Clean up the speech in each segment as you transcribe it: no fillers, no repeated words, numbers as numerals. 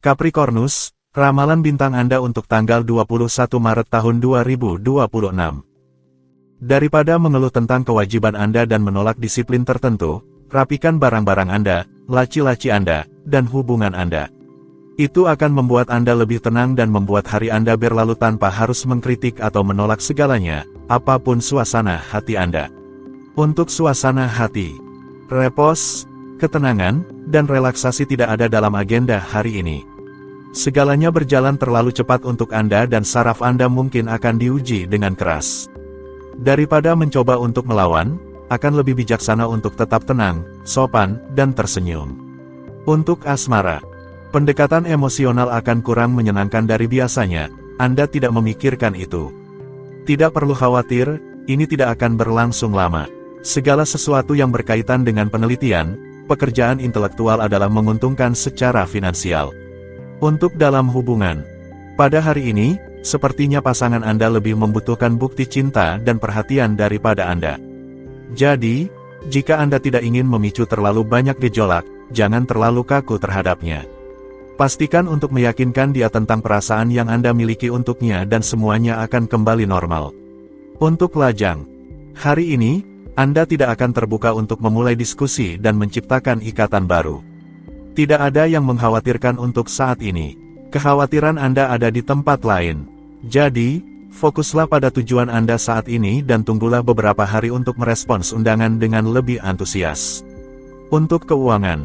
Capricornus, ramalan bintang Anda untuk tanggal 21 Maret tahun 2026. Daripada mengeluh tentang kewajiban Anda dan menolak disiplin tertentu, rapikan barang-barang Anda, laci-laci Anda, dan hubungan Anda. Itu akan membuat Anda lebih tenang dan membuat hari Anda berlalu tanpa harus mengkritik atau menolak segalanya, apapun suasana hati Anda. Untuk suasana hati, repos, ketenangan, dan relaksasi tidak ada dalam agenda hari ini. Segalanya berjalan terlalu cepat untuk Anda dan saraf Anda mungkin akan diuji dengan keras. Daripada mencoba untuk melawan, akan lebih bijaksana untuk tetap tenang, sopan, dan tersenyum. Untuk asmara, pendekatan emosional akan kurang menyenangkan dari biasanya, Anda tidak memikirkan itu. Tidak perlu khawatir, ini tidak akan berlangsung lama. Segala sesuatu yang berkaitan dengan penelitian, pekerjaan intelektual adalah menguntungkan secara finansial. Untuk dalam hubungan, pada hari ini, sepertinya pasangan Anda lebih membutuhkan bukti cinta dan perhatian daripada Anda. Jadi, jika Anda tidak ingin memicu terlalu banyak gejolak, jangan terlalu kaku terhadapnya. Pastikan untuk meyakinkan dia tentang perasaan yang Anda miliki untuknya dan semuanya akan kembali normal. Untuk lajang, hari ini, Anda tidak akan terbuka untuk memulai diskusi dan menciptakan ikatan baru. Tidak ada yang mengkhawatirkan untuk saat ini. Kekhawatiran Anda ada di tempat lain. Jadi, fokuslah pada tujuan Anda saat ini dan tunggulah beberapa hari untuk merespons undangan dengan lebih antusias. Untuk keuangan,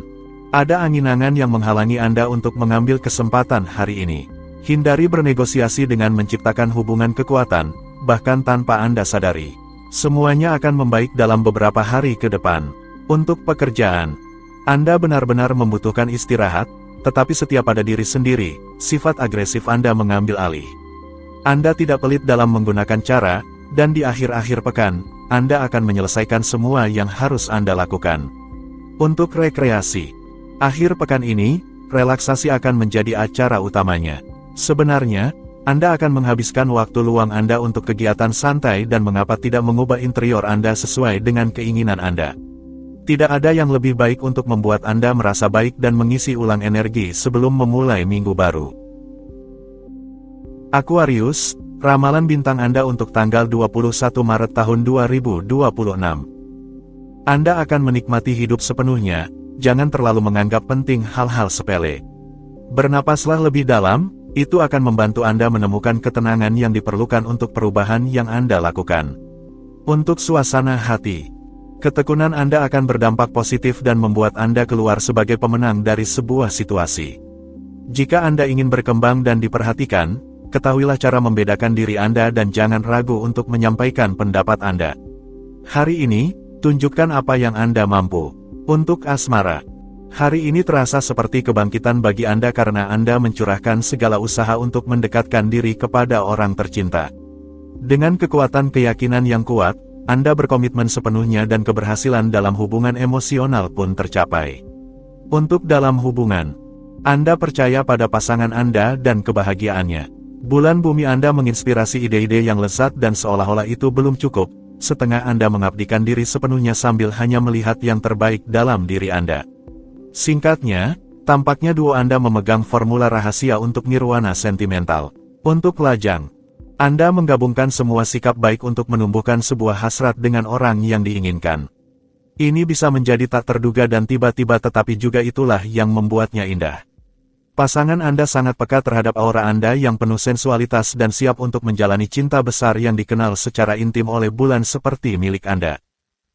ada angin-angan yang menghalangi Anda untuk mengambil kesempatan hari ini. Hindari bernegosiasi dengan menciptakan hubungan kekuatan, bahkan tanpa Anda sadari. Semuanya akan membaik dalam beberapa hari ke depan. Untuk pekerjaan, Anda benar-benar membutuhkan istirahat, tetapi setiap pada diri sendiri, sifat agresif Anda mengambil alih. Anda tidak pelit dalam menggunakan cara, dan di akhir-akhir pekan, Anda akan menyelesaikan semua yang harus Anda lakukan. Untuk rekreasi, akhir pekan ini, relaksasi akan menjadi acara utamanya. Sebenarnya, Anda akan menghabiskan waktu luang Anda untuk kegiatan santai dan mengapa tidak mengubah interior Anda sesuai dengan keinginan Anda. Tidak ada yang lebih baik untuk membuat Anda merasa baik dan mengisi ulang energi sebelum memulai minggu baru. Aquarius, ramalan bintang Anda untuk tanggal 21 Maret tahun 2026. Anda akan menikmati hidup sepenuhnya, jangan terlalu menganggap penting hal-hal sepele. Bernapaslah lebih dalam, itu akan membantu Anda menemukan ketenangan yang diperlukan untuk perubahan yang Anda lakukan. Untuk suasana hati, ketekunan Anda akan berdampak positif dan membuat Anda keluar sebagai pemenang dari sebuah situasi. Jika Anda ingin berkembang dan diperhatikan, ketahuilah cara membedakan diri Anda dan jangan ragu untuk menyampaikan pendapat Anda. Hari ini, tunjukkan apa yang Anda mampu. Untuk asmara, hari ini terasa seperti kebangkitan bagi Anda karena Anda mencurahkan segala usaha untuk mendekatkan diri kepada orang tercinta. Dengan kekuatan keyakinan yang kuat, Anda berkomitmen sepenuhnya dan keberhasilan dalam hubungan emosional pun tercapai. Untuk dalam hubungan, Anda percaya pada pasangan Anda dan kebahagiaannya. Bulan bumi Anda menginspirasi ide-ide yang lezat dan seolah-olah itu belum cukup, setengah Anda mengabdikan diri sepenuhnya sambil hanya melihat yang terbaik dalam diri Anda. Singkatnya, tampaknya duo Anda memegang formula rahasia untuk nirwana sentimental. Untuk lajang, Anda menggabungkan semua sikap baik untuk menumbuhkan sebuah hasrat dengan orang yang diinginkan. Ini bisa menjadi tak terduga dan tiba-tiba tetapi juga itulah yang membuatnya indah. Pasangan Anda sangat peka terhadap aura Anda yang penuh sensualitas dan siap untuk menjalani cinta besar yang dikenal secara intim oleh bulan seperti milik Anda.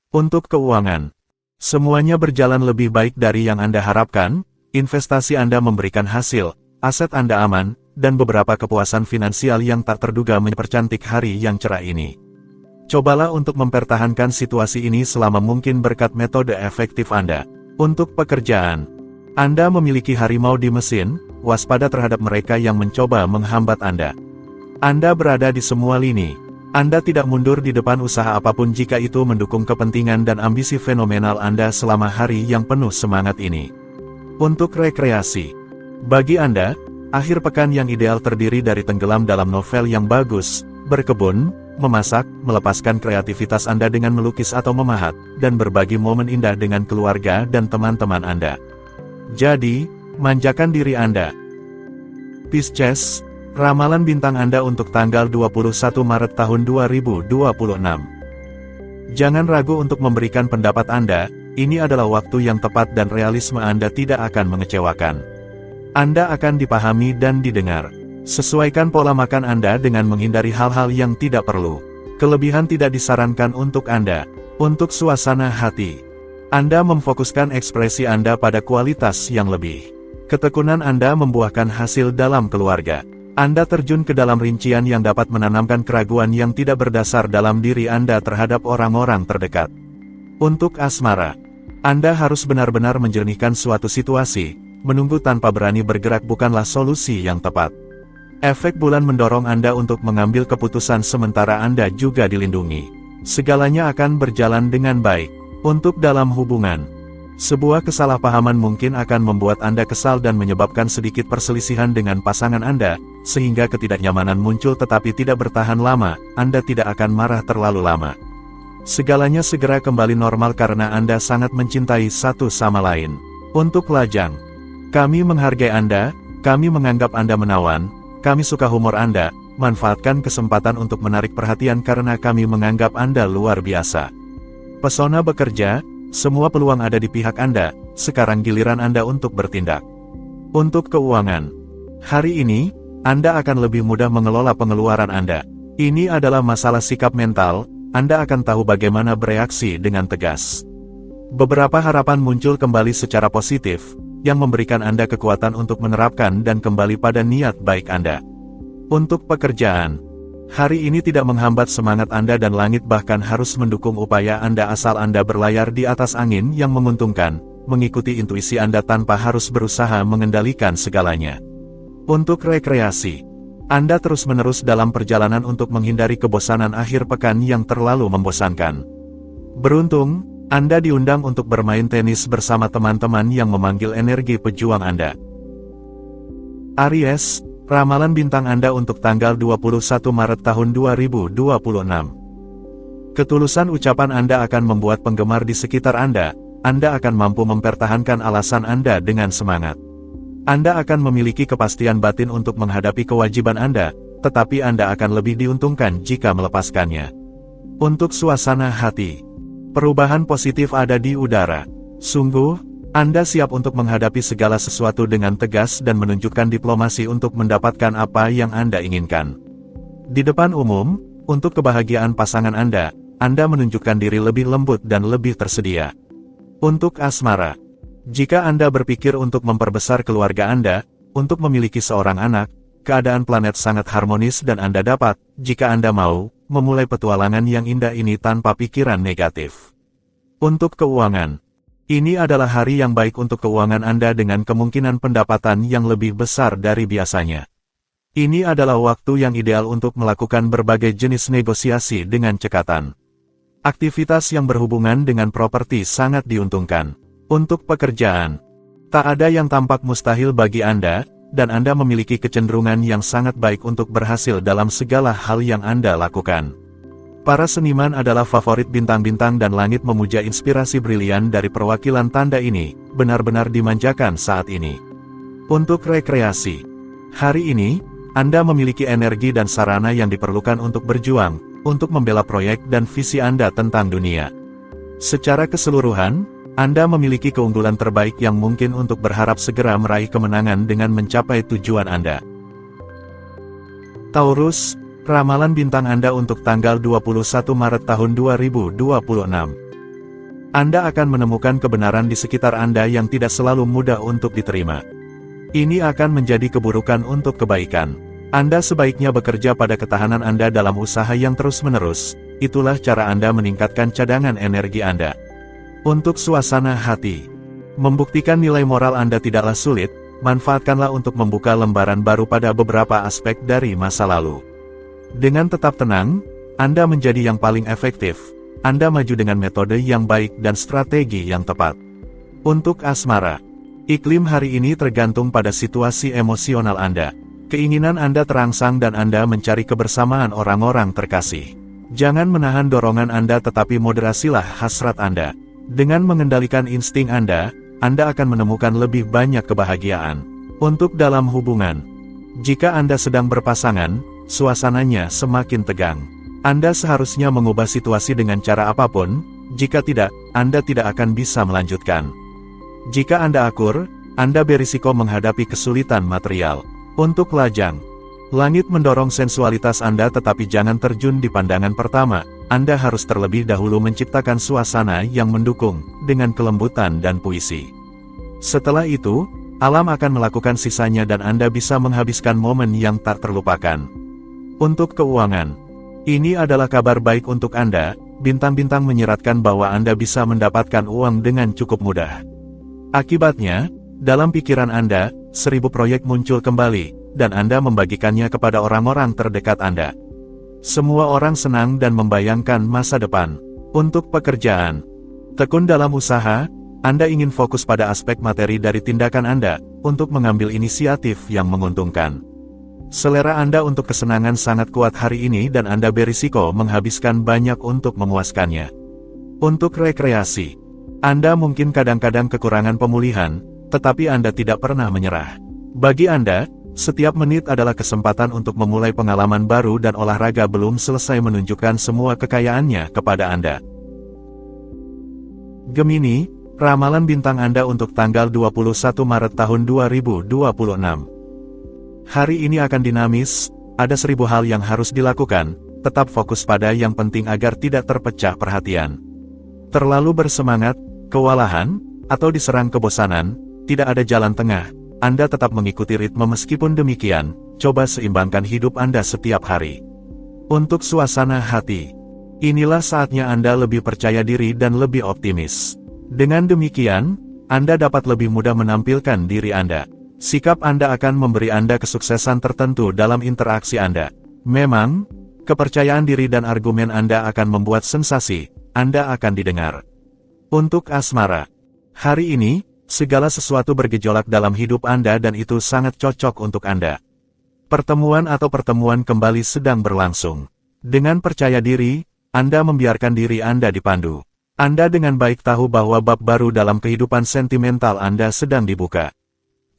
Untuk keuangan, semuanya berjalan lebih baik dari yang Anda harapkan, investasi Anda memberikan hasil, aset Anda aman, dan beberapa kepuasan finansial yang tak terduga mempercantik hari yang cerah ini. Cobalah untuk mempertahankan situasi ini selama mungkin berkat metode efektif Anda. Untuk pekerjaan, Anda memiliki harimau di mesin, waspada terhadap mereka yang mencoba menghambat Anda. Anda berada di semua lini. Anda tidak mundur di depan usaha apapun jika itu mendukung kepentingan dan ambisi fenomenal Anda selama hari yang penuh semangat ini. Untuk rekreasi, bagi Anda, akhir pekan yang ideal terdiri dari tenggelam dalam novel yang bagus, berkebun, memasak, melepaskan kreativitas Anda dengan melukis atau memahat, dan berbagi momen indah dengan keluarga dan teman-teman Anda. Jadi, manjakan diri Anda. Pisces, ramalan bintang Anda untuk tanggal 21 Maret tahun 2026. Jangan ragu untuk memberikan pendapat Anda, ini adalah waktu yang tepat dan realisme Anda tidak akan mengecewakan. Anda akan dipahami dan didengar. Sesuaikan pola makan Anda dengan menghindari hal-hal yang tidak perlu. Kelebihan tidak disarankan untuk Anda. Untuk suasana hati, Anda memfokuskan ekspresi Anda pada kualitas yang lebih. Ketekunan Anda membuahkan hasil dalam keluarga. Anda terjun ke dalam rincian yang dapat menanamkan keraguan yang tidak berdasar dalam diri Anda terhadap orang-orang terdekat. Untuk asmara, Anda harus benar-benar menjernihkan suatu situasi. Menunggu tanpa berani bergerak bukanlah solusi yang tepat. Efek bulan mendorong Anda untuk mengambil keputusan sementara Anda juga dilindungi. Segalanya akan berjalan dengan baik. Untuk dalam hubungan, sebuah kesalahpahaman mungkin akan membuat Anda kesal dan menyebabkan sedikit perselisihan dengan pasangan Anda, sehingga ketidaknyamanan muncul tetapi tidak bertahan lama. Anda tidak akan marah terlalu lama. Segalanya segera kembali normal karena Anda sangat mencintai satu sama lain. Untuk lajang, kami menghargai Anda, kami menganggap Anda menawan, kami suka humor Anda, manfaatkan kesempatan untuk menarik perhatian karena kami menganggap Anda luar biasa. Pesona bekerja, semua peluang ada di pihak Anda, sekarang giliran Anda untuk bertindak. Untuk keuangan, hari ini, Anda akan lebih mudah mengelola pengeluaran Anda. Ini adalah masalah sikap mental, Anda akan tahu bagaimana bereaksi dengan tegas. Beberapa harapan muncul kembali secara positif, yang memberikan Anda kekuatan untuk menerapkan dan kembali pada niat baik Anda. Untuk pekerjaan, hari ini tidak menghambat semangat Anda dan langit bahkan harus mendukung upaya Anda asal Anda berlayar di atas angin yang menguntungkan, mengikuti intuisi Anda tanpa harus berusaha mengendalikan segalanya. Untuk rekreasi, Anda terus-menerus dalam perjalanan untuk menghindari kebosanan akhir pekan yang terlalu membosankan. Beruntung, Anda diundang untuk bermain tenis bersama teman-teman yang memanggil energi pejuang Anda. Aries, ramalan bintang Anda untuk tanggal 21 Maret tahun 2026. Ketulusan ucapan Anda akan membuat penggemar di sekitar Anda akan mampu mempertahankan alasan Anda dengan semangat. Anda akan memiliki kepastian batin untuk menghadapi kewajiban Anda, tetapi Anda akan lebih diuntungkan jika melepaskannya. Untuk suasana hati, perubahan positif ada di udara. Sungguh, Anda siap untuk menghadapi segala sesuatu dengan tegas dan menunjukkan diplomasi untuk mendapatkan apa yang Anda inginkan. Di depan umum, untuk kebahagiaan pasangan Anda menunjukkan diri lebih lembut dan lebih tersedia. Untuk asmara, jika Anda berpikir untuk memperbesar keluarga Anda, untuk memiliki seorang anak, keadaan planet sangat harmonis dan Anda dapat, jika Anda mau, memulai petualangan yang indah ini tanpa pikiran negatif. Untuk keuangan, ini adalah hari yang baik untuk keuangan Anda dengan kemungkinan pendapatan yang lebih besar dari biasanya. Ini adalah waktu yang ideal untuk melakukan berbagai jenis negosiasi dengan cekatan. Aktivitas yang berhubungan dengan properti sangat diuntungkan. Untuk pekerjaan, tak ada yang tampak mustahil bagi Anda, dan Anda memiliki kecenderungan yang sangat baik untuk berhasil dalam segala hal yang Anda lakukan. Para seniman adalah favorit bintang-bintang dan langit memuja inspirasi brilian dari perwakilan tanda ini, benar-benar dimanjakan saat ini. Untuk rekreasi, hari ini, Anda memiliki energi dan sarana yang diperlukan untuk berjuang, untuk membela proyek dan visi Anda tentang dunia. Secara keseluruhan, Anda memiliki keunggulan terbaik yang mungkin untuk berharap segera meraih kemenangan dengan mencapai tujuan Anda. Taurus, ramalan bintang Anda untuk tanggal 21 Maret tahun 2026. Anda akan menemukan kebenaran di sekitar Anda yang tidak selalu mudah untuk diterima. Ini akan menjadi keburukan untuk kebaikan. Anda sebaiknya bekerja pada ketahanan Anda dalam usaha yang terus-menerus. Itulah cara Anda meningkatkan cadangan energi Anda. Untuk suasana hati, membuktikan nilai moral Anda tidaklah sulit, manfaatkanlah untuk membuka lembaran baru pada beberapa aspek dari masa lalu. Dengan tetap tenang, Anda menjadi yang paling efektif. Anda maju dengan metode yang baik dan strategi yang tepat. Untuk asmara, iklim hari ini tergantung pada situasi emosional Anda. Keinginan Anda terangsang dan Anda mencari kebersamaan orang-orang terkasih. Jangan menahan dorongan Anda tetapi moderasilah hasrat Anda. Dengan mengendalikan insting Anda akan menemukan lebih banyak kebahagiaan. Untuk dalam hubungan, Jika Anda sedang berpasangan, suasananya semakin tegang. Anda seharusnya mengubah situasi dengan cara apapun, jika tidak, Anda tidak akan bisa melanjutkan. Jika Anda akur, Anda berisiko menghadapi kesulitan material. Untuk lajang, langit mendorong sensualitas Anda tetapi jangan terjun di pandangan pertama. Anda harus terlebih dahulu menciptakan suasana yang mendukung, dengan kelembutan dan puisi. Setelah itu, alam akan melakukan sisanya dan Anda bisa menghabiskan momen yang tak terlupakan. Untuk keuangan, ini adalah kabar baik untuk Anda. Bintang-bintang menyiratkan bahwa Anda bisa mendapatkan uang dengan cukup mudah. Akibatnya, dalam pikiran Anda, 1000 proyek muncul kembali, dan Anda membagikannya kepada orang-orang terdekat Anda. Semua orang senang dan membayangkan masa depan. Untuk pekerjaan, tekun dalam usaha, Anda ingin fokus pada aspek materi dari tindakan Anda, untuk mengambil inisiatif yang menguntungkan. Selera Anda untuk kesenangan sangat kuat hari ini dan Anda berisiko menghabiskan banyak untuk memuaskannya. Untuk rekreasi, Anda mungkin kadang-kadang kekurangan pemulihan, tetapi Anda tidak pernah menyerah. Bagi Anda, setiap menit adalah kesempatan untuk memulai pengalaman baru dan olahraga belum selesai menunjukkan semua kekayaannya kepada Anda. Gemini, ramalan bintang Anda untuk tanggal 21 Maret tahun 2026. Hari ini akan dinamis, ada 1000 hal yang harus dilakukan, tetap fokus pada yang penting agar tidak terpecah perhatian. Terlalu bersemangat, kewalahan, atau diserang kebosanan, tidak ada jalan tengah. Anda tetap mengikuti ritme meskipun demikian, coba seimbangkan hidup Anda setiap hari. Untuk suasana hati, inilah saatnya Anda lebih percaya diri dan lebih optimis. Dengan demikian, Anda dapat lebih mudah menampilkan diri Anda. Sikap Anda akan memberi Anda kesuksesan tertentu dalam interaksi Anda. Memang, kepercayaan diri dan argumen Anda akan membuat sensasi, Anda akan didengar. Untuk asmara, hari ini, segala sesuatu bergejolak dalam hidup Anda dan itu sangat cocok untuk Anda. Pertemuan atau pertemuan kembali sedang berlangsung. Dengan percaya diri, Anda membiarkan diri Anda dipandu. Anda dengan baik tahu bahwa bab baru dalam kehidupan sentimental Anda sedang dibuka.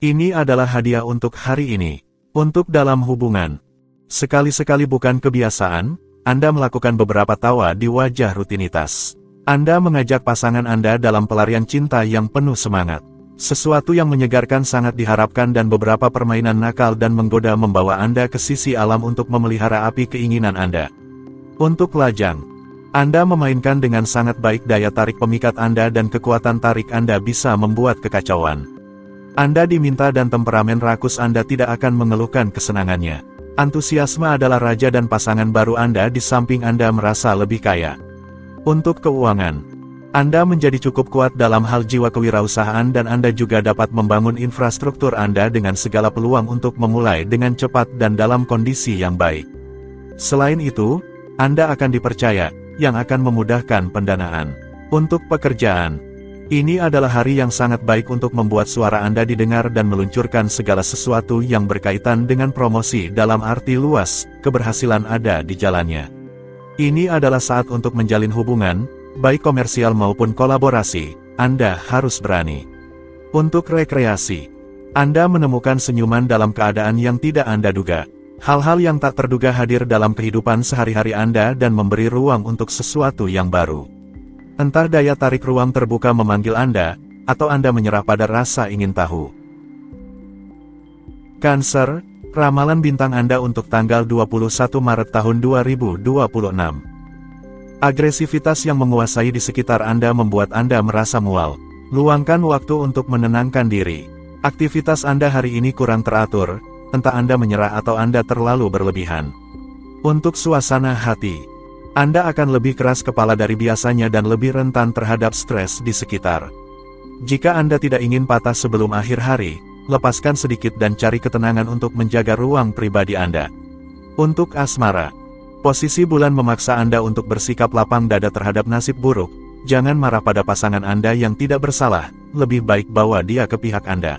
Ini adalah hadiah untuk hari ini. Untuk dalam hubungan, sekali-sekali bukan kebiasaan, Anda melakukan beberapa tawa di wajah rutinitas. Anda mengajak pasangan Anda dalam pelarian cinta yang penuh semangat. Sesuatu yang menyegarkan sangat diharapkan dan beberapa permainan nakal dan menggoda membawa Anda ke sisi alam untuk memelihara api keinginan Anda. Untuk lajang, Anda memainkan dengan sangat baik daya tarik pemikat Anda dan kekuatan tarik Anda bisa membuat kekacauan. Anda diminta dan temperamen rakus Anda tidak akan mengeluhkan kesenangannya. Antusiasme adalah raja dan pasangan baru Anda di samping Anda merasa lebih kaya. Untuk keuangan, Anda menjadi cukup kuat dalam hal jiwa kewirausahaan dan Anda juga dapat membangun infrastruktur Anda dengan segala peluang untuk memulai dengan cepat dan dalam kondisi yang baik. Selain itu, Anda akan dipercaya, yang akan memudahkan pendanaan. Untuk pekerjaan, ini adalah hari yang sangat baik untuk membuat suara Anda didengar dan meluncurkan segala sesuatu yang berkaitan dengan promosi dalam arti luas, keberhasilan ada di jalannya. Ini adalah saat untuk menjalin hubungan, baik komersial maupun kolaborasi, Anda harus berani. Untuk rekreasi, Anda menemukan senyuman dalam keadaan yang tidak Anda duga. Hal-hal yang tak terduga hadir dalam kehidupan sehari-hari Anda dan memberi ruang untuk sesuatu yang baru. Entah daya tarik ruang terbuka memanggil Anda, atau Anda menyerah pada rasa ingin tahu. Cancer, ramalan bintang Anda untuk tanggal 21 Maret tahun 2026. Agresivitas yang menguasai di sekitar Anda membuat Anda merasa mual. Luangkan waktu untuk menenangkan diri. Aktivitas Anda hari ini kurang teratur, entah Anda menyerah atau Anda terlalu berlebihan. Untuk suasana hati, Anda akan lebih keras kepala dari biasanya dan lebih rentan terhadap stres di sekitar. Jika Anda tidak ingin patah sebelum akhir hari, lepaskan sedikit dan cari ketenangan untuk menjaga ruang pribadi Anda. Untuk asmara, posisi bulan memaksa Anda untuk bersikap lapang dada terhadap nasib buruk. Jangan marah pada pasangan Anda yang tidak bersalah, lebih baik bawa dia ke pihak Anda.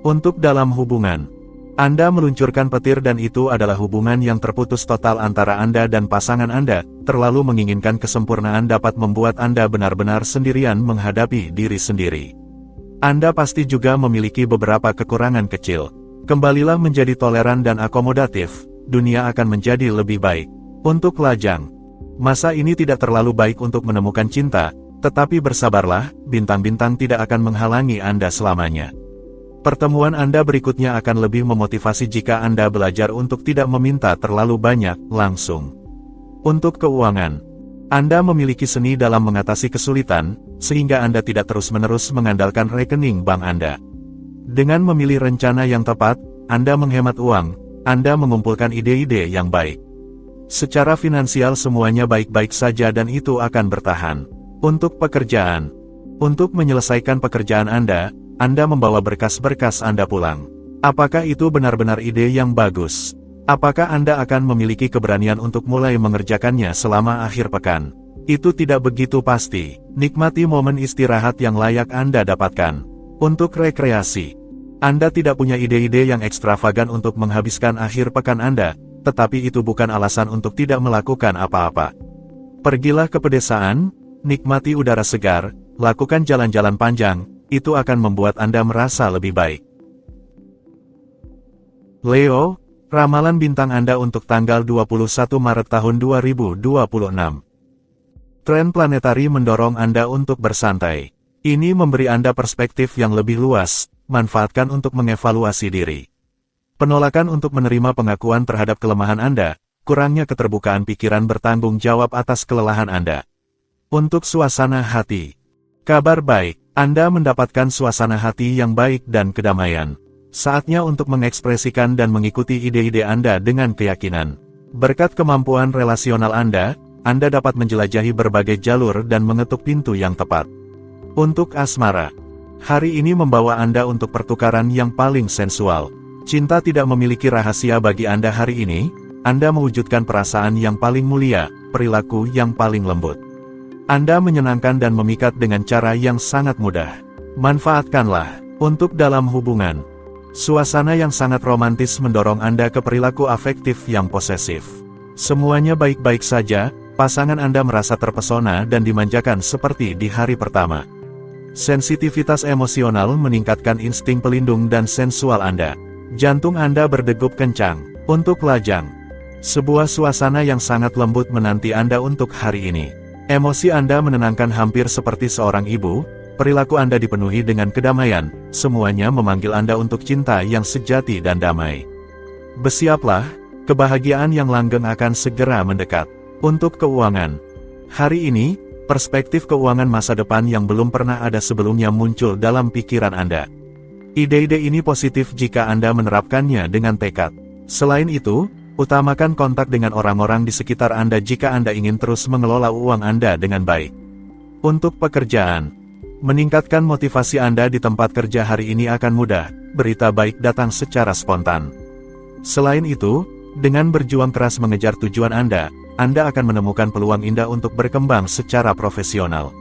Untuk dalam hubungan, Anda meluncurkan petir dan itu adalah hubungan yang terputus total antara Anda dan pasangan Anda. Terlalu menginginkan kesempurnaan dapat membuat Anda benar-benar sendirian menghadapi diri sendiri. Anda pasti juga memiliki beberapa kekurangan kecil. Kembalilah menjadi toleran dan akomodatif, dunia akan menjadi lebih baik. Untuk lajang, masa ini tidak terlalu baik untuk menemukan cinta, tetapi bersabarlah, bintang-bintang tidak akan menghalangi Anda selamanya. Pertemuan Anda berikutnya akan lebih memotivasi jika Anda belajar untuk tidak meminta terlalu banyak, langsung. Untuk keuangan, Anda memiliki seni dalam mengatasi kesulitan, sehingga Anda tidak terus-menerus mengandalkan rekening bank Anda. Dengan memilih rencana yang tepat, Anda menghemat uang, Anda mengumpulkan ide-ide yang baik. Secara finansial semuanya baik-baik saja dan itu akan bertahan. Untuk pekerjaan, untuk menyelesaikan pekerjaan Anda membawa berkas-berkas Anda pulang. Apakah itu benar-benar ide yang bagus? Apakah Anda akan memiliki keberanian untuk mulai mengerjakannya selama akhir pekan? Itu tidak begitu pasti. Nikmati momen istirahat yang layak Anda dapatkan. Untuk rekreasi, Anda tidak punya ide-ide yang ekstravagan untuk menghabiskan akhir pekan Anda, tetapi itu bukan alasan untuk tidak melakukan apa-apa. Pergilah ke pedesaan, nikmati udara segar, lakukan jalan-jalan panjang, itu akan membuat Anda merasa lebih baik. Leo, ramalan bintang Anda untuk tanggal 21 Maret tahun 2026. Tren planetari mendorong Anda untuk bersantai. Ini memberi Anda perspektif yang lebih luas, manfaatkan untuk mengevaluasi diri. Penolakan untuk menerima pengakuan terhadap kelemahan Anda, kurangnya keterbukaan pikiran bertanggung jawab atas kelelahan Anda. Untuk suasana hati, kabar baik, Anda mendapatkan suasana hati yang baik dan kedamaian. Saatnya untuk mengekspresikan dan mengikuti ide-ide Anda dengan keyakinan. Berkat kemampuan relasional Anda dapat menjelajahi berbagai jalur dan mengetuk pintu yang tepat. Untuk asmara, hari ini membawa Anda untuk pertukaran yang paling sensual. Cinta tidak memiliki rahasia bagi Anda hari ini, Anda mewujudkan perasaan yang paling mulia, perilaku yang paling lembut. Anda menyenangkan dan memikat dengan cara yang sangat mudah. Manfaatkanlah. Untuk dalam hubungan, suasana yang sangat romantis mendorong Anda ke perilaku afektif yang posesif. Semuanya baik-baik saja, pasangan Anda merasa terpesona dan dimanjakan seperti di hari pertama. Sensitivitas emosional meningkatkan insting pelindung dan sensual Anda. Jantung Anda berdegup kencang. Untuk lajang, sebuah suasana yang sangat lembut menanti Anda untuk hari ini. Emosi Anda menenangkan hampir seperti seorang ibu, perilaku Anda dipenuhi dengan kedamaian, semuanya memanggil Anda untuk cinta yang sejati dan damai. Bersiaplah, kebahagiaan yang langgeng akan segera mendekat. Untuk keuangan, hari ini, perspektif keuangan masa depan yang belum pernah ada sebelumnya muncul dalam pikiran Anda. Ide-ide ini positif jika Anda menerapkannya dengan tekad. Selain itu, utamakan kontak dengan orang-orang di sekitar Anda jika Anda ingin terus mengelola uang Anda dengan baik. Untuk pekerjaan, meningkatkan motivasi Anda di tempat kerja hari ini akan mudah, berita baik datang secara spontan. Selain itu, dengan berjuang keras mengejar tujuan Anda akan menemukan peluang indah untuk berkembang secara profesional.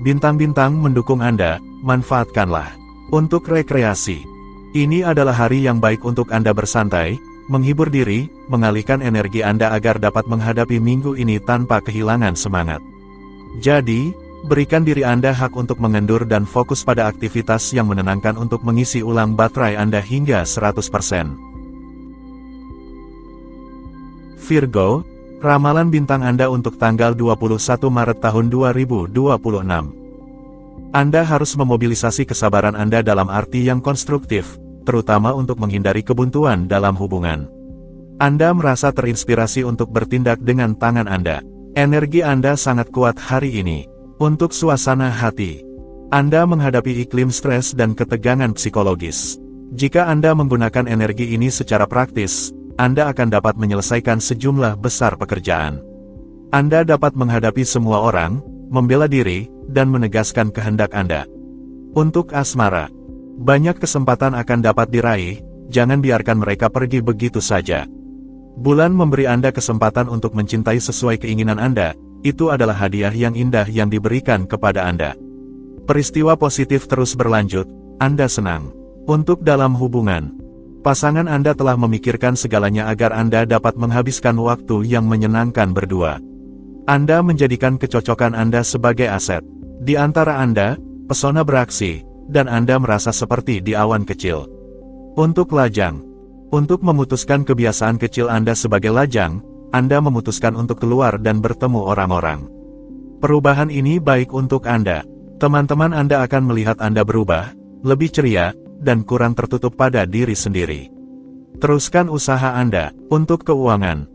Bintang-bintang mendukung Anda, manfaatkanlah. Untuk rekreasi, ini adalah hari yang baik untuk Anda bersantai, menghibur diri, mengalihkan energi Anda agar dapat menghadapi minggu ini tanpa kehilangan semangat. Jadi, berikan diri Anda hak untuk mengendur dan fokus pada aktivitas yang menenangkan untuk mengisi ulang baterai Anda hingga 100%. Virgo, ramalan bintang Anda untuk tanggal 21 Maret tahun 2026. Anda harus memobilisasi kesabaran Anda dalam arti yang konstruktif, terutama untuk menghindari kebuntuan dalam hubungan. Anda merasa terinspirasi untuk bertindak dengan tangan Anda. Energi Anda sangat kuat hari ini. Untuk suasana hati, Anda menghadapi iklim stres dan ketegangan psikologis. Jika Anda menggunakan energi ini secara praktis, Anda akan dapat menyelesaikan sejumlah besar pekerjaan. Anda dapat menghadapi semua orang, membela diri, dan menegaskan kehendak Anda. Untuk asmara, banyak kesempatan akan dapat diraih, jangan biarkan mereka pergi begitu saja. Bulan memberi Anda kesempatan untuk mencintai sesuai keinginan Anda, itu adalah hadiah yang indah yang diberikan kepada Anda. Peristiwa positif terus berlanjut, Anda senang. Untuk dalam hubungan, pasangan Anda telah memikirkan segalanya agar Anda dapat menghabiskan waktu yang menyenangkan berdua. Anda menjadikan kecocokan Anda sebagai aset. Di antara Anda, pesona beraksi, dan Anda merasa seperti di awan kecil. Untuk lajang. Untuk memutuskan kebiasaan kecil Anda sebagai lajang, Anda memutuskan untuk keluar dan bertemu orang-orang. Perubahan ini baik untuk Anda. Teman-teman Anda akan melihat Anda berubah, lebih ceria, dan kurang tertutup pada diri sendiri. Teruskan usaha Anda. Untuk keuangan.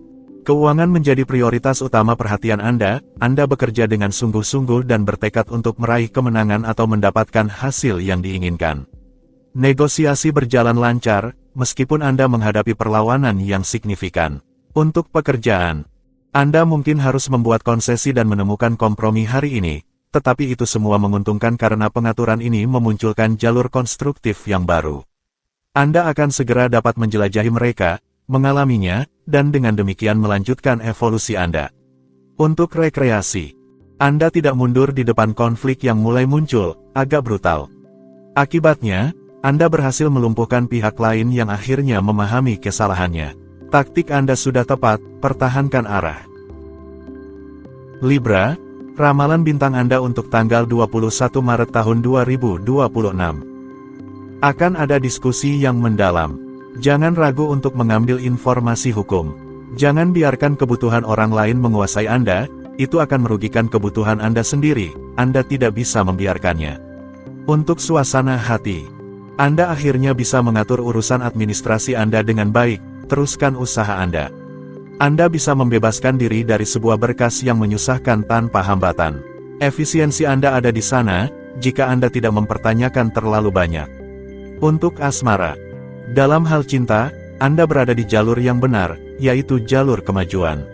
Keuangan menjadi prioritas utama perhatian Anda bekerja dengan sungguh-sungguh dan bertekad untuk meraih kemenangan atau mendapatkan hasil yang diinginkan. Negosiasi berjalan lancar, meskipun Anda menghadapi perlawanan yang signifikan. Untuk pekerjaan, Anda mungkin harus membuat konsesi dan menemukan kompromi hari ini, tetapi itu semua menguntungkan karena pengaturan ini memunculkan jalur konstruktif yang baru. Anda akan segera dapat menjelajahi mereka, mengalaminya, dan dengan demikian melanjutkan evolusi Anda. Untuk rekreasi, Anda tidak mundur di depan konflik yang mulai muncul, agak brutal. Akibatnya, Anda berhasil melumpuhkan pihak lain yang akhirnya memahami kesalahannya. Taktik Anda sudah tepat, pertahankan arah. Libra, ramalan bintang Anda untuk tanggal 21 Maret tahun 2026. Akan ada diskusi yang mendalam. Jangan ragu untuk mengambil informasi hukum. Jangan biarkan kebutuhan orang lain menguasai Anda, itu akan merugikan kebutuhan Anda sendiri, Anda tidak bisa membiarkannya. Untuk suasana hati, Anda akhirnya bisa mengatur urusan administrasi Anda dengan baik, teruskan usaha Anda. Anda bisa membebaskan diri dari sebuah berkas yang menyusahkan tanpa hambatan. Efisiensi Anda ada di sana, jika Anda tidak mempertanyakan terlalu banyak. Untuk asmara, dalam hal cinta, Anda berada di jalur yang benar, yaitu jalur kemajuan.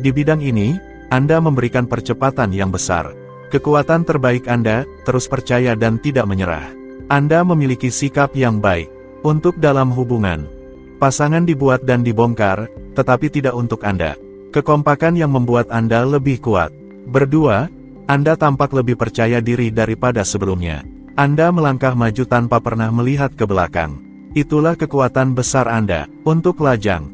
Di bidang ini, Anda memberikan percepatan yang besar. Kekuatan terbaik Anda, terus percaya dan tidak menyerah. Anda memiliki sikap yang baik. Untuk dalam hubungan, pasangan dibuat dan dibongkar, tetapi tidak untuk Anda. Kekompakan yang membuat Anda lebih kuat. Berdua, Anda tampak lebih percaya diri daripada sebelumnya. Anda melangkah maju tanpa pernah melihat ke belakang. Itulah kekuatan besar Anda. Untuk lajang,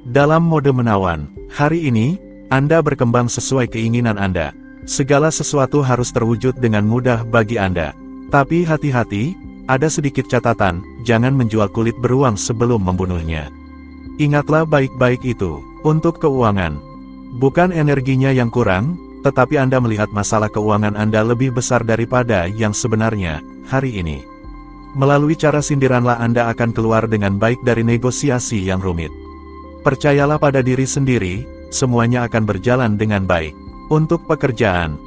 dalam mode menawan, hari ini, Anda berkembang sesuai keinginan Anda. Segala sesuatu harus terwujud dengan mudah bagi Anda. Tapi hati-hati, ada sedikit catatan, jangan menjual kulit beruang sebelum membunuhnya. Ingatlah baik-baik itu. Untuk keuangan, bukan energinya yang kurang, tetapi Anda melihat masalah keuangan Anda lebih besar daripada yang sebenarnya, hari ini. Melalui cara sindiranlah Anda akan keluar dengan baik dari negosiasi yang rumit. Percayalah pada diri sendiri, semuanya akan berjalan dengan baik. Untuk pekerjaan,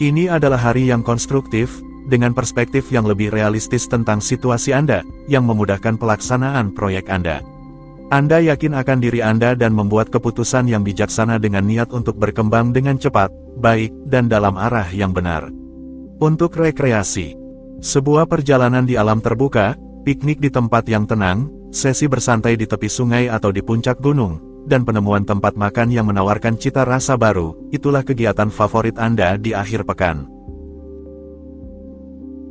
ini adalah hari yang konstruktif, dengan perspektif yang lebih realistis tentang situasi Anda, yang memudahkan pelaksanaan proyek Anda. Anda yakin akan diri Anda dan membuat keputusan yang bijaksana dengan niat untuk berkembang dengan cepat, baik, dan dalam arah yang benar. Untuk rekreasi, sebuah perjalanan di alam terbuka, piknik di tempat yang tenang, sesi bersantai di tepi sungai atau di puncak gunung, dan penemuan tempat makan yang menawarkan cita rasa baru, itulah kegiatan favorit Anda di akhir pekan.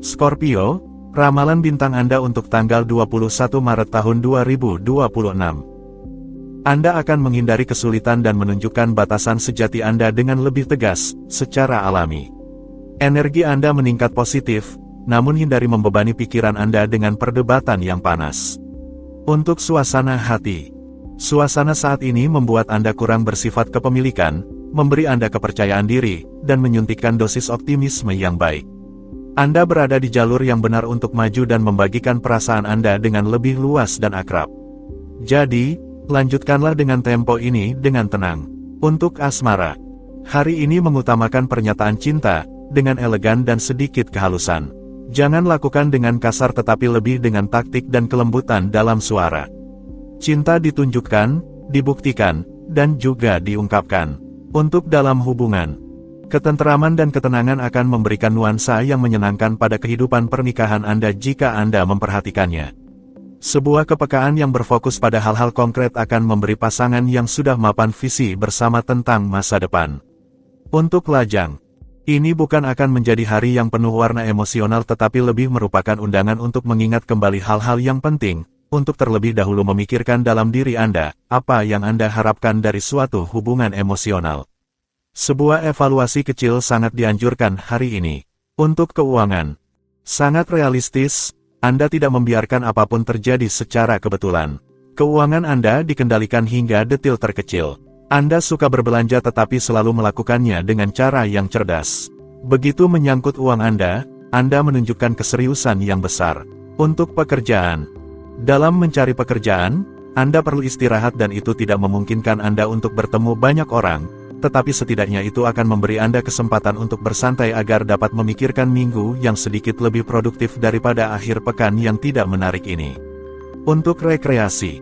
Scorpio, ramalan bintang Anda untuk tanggal 21 Maret tahun 2026. Anda akan menghindari kesulitan dan menunjukkan batasan sejati Anda dengan lebih tegas, secara alami. Energi Anda meningkat positif, namun hindari membebani pikiran Anda dengan perdebatan yang panas. Untuk suasana hati, suasana saat ini membuat Anda kurang bersifat kepemilikan, memberi Anda kepercayaan diri, dan menyuntikkan dosis optimisme yang baik. Anda berada di jalur yang benar untuk maju dan membagikan perasaan Anda dengan lebih luas dan akrab. Jadi, lanjutkanlah dengan tempo ini dengan tenang. Untuk asmara, hari ini mengutamakan pernyataan cinta, dengan elegan dan sedikit kehalusan. Jangan lakukan dengan kasar tetapi lebih dengan taktik dan kelembutan dalam suara. Cinta ditunjukkan, dibuktikan, dan juga diungkapkan. Untuk dalam hubungan, ketenteraman dan ketenangan akan memberikan nuansa yang menyenangkan pada kehidupan pernikahan Anda jika Anda memperhatikannya. Sebuah kepekaan yang berfokus pada hal-hal konkret akan memberi pasangan yang sudah mapan visi bersama tentang masa depan. Untuk lajang, ini bukan akan menjadi hari yang penuh warna emosional tetapi lebih merupakan undangan untuk mengingat kembali hal-hal yang penting, untuk terlebih dahulu memikirkan dalam diri Anda, apa yang Anda harapkan dari suatu hubungan emosional. Sebuah evaluasi kecil sangat dianjurkan hari ini. Untuk keuangan, sangat realistis, Anda tidak membiarkan apapun terjadi secara kebetulan. Keuangan Anda dikendalikan hingga detil terkecil. Anda suka berbelanja tetapi selalu melakukannya dengan cara yang cerdas. Begitu menyangkut uang Anda menunjukkan keseriusan yang besar. Untuk pekerjaan. Dalam mencari pekerjaan, Anda perlu istirahat dan itu tidak memungkinkan Anda untuk bertemu banyak orang, tetapi setidaknya itu akan memberi Anda kesempatan untuk bersantai agar dapat memikirkan minggu yang sedikit lebih produktif daripada akhir pekan yang tidak menarik ini. Untuk rekreasi.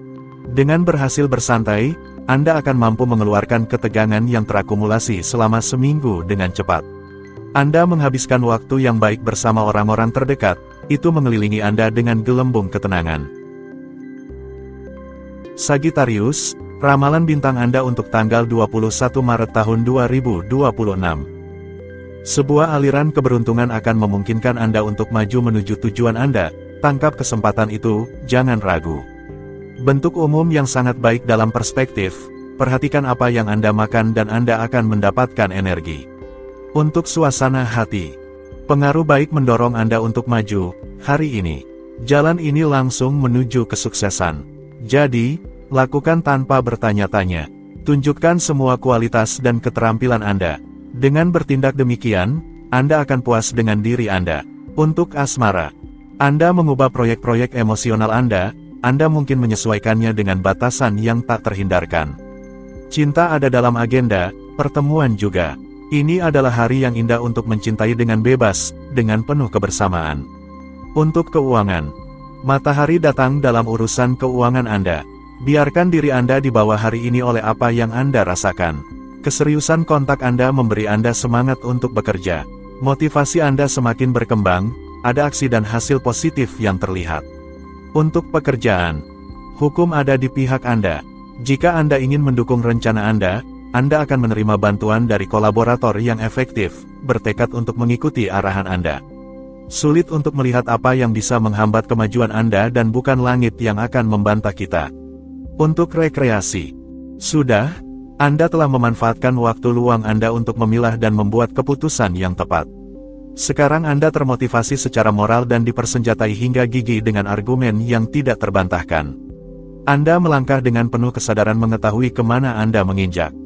Dengan berhasil bersantai, Anda akan mampu mengeluarkan ketegangan yang terakumulasi selama seminggu dengan cepat. Anda menghabiskan waktu yang baik bersama orang-orang terdekat, itu mengelilingi Anda dengan gelembung ketenangan. Sagittarius, ramalan bintang Anda untuk tanggal 21 Maret tahun 2026. Sebuah aliran keberuntungan akan memungkinkan Anda untuk maju menuju tujuan Anda. Tangkap kesempatan itu, jangan ragu. Bentuk umum yang sangat baik dalam perspektif, perhatikan apa yang Anda makan dan Anda akan mendapatkan energi. Untuk suasana hati, pengaruh baik mendorong Anda untuk maju, hari ini. Jalan ini langsung menuju kesuksesan. Jadi, lakukan tanpa bertanya-tanya. Tunjukkan semua kualitas dan keterampilan Anda. Dengan bertindak demikian, Anda akan puas dengan diri Anda. Untuk asmara, Anda mengubah proyek-proyek emosional Anda mungkin menyesuaikannya dengan batasan yang tak terhindarkan. Cinta ada dalam agenda, pertemuan juga. Ini adalah hari yang indah untuk mencintai dengan bebas, dengan penuh kebersamaan. Untuk keuangan, matahari datang dalam urusan keuangan Anda. Biarkan diri Anda dibawa hari ini oleh apa yang Anda rasakan. Keseriusan kontak Anda memberi Anda semangat untuk bekerja. Motivasi Anda semakin berkembang, ada aksi dan hasil positif yang terlihat. Untuk pekerjaan, hukum ada di pihak Anda. Jika Anda ingin mendukung rencana Anda akan menerima bantuan dari kolaborator yang efektif, bertekad untuk mengikuti arahan Anda. Sulit untuk melihat apa yang bisa menghambat kemajuan Anda dan bukan langit yang akan membantah kita. Untuk rekreasi, sudah, Anda telah memanfaatkan waktu luang Anda untuk memilah dan membuat keputusan yang tepat. Sekarang Anda termotivasi secara moral dan dipersenjatai hingga gigi dengan argumen yang tidak terbantahkan. Anda melangkah dengan penuh kesadaran mengetahui kemana Anda menginjak.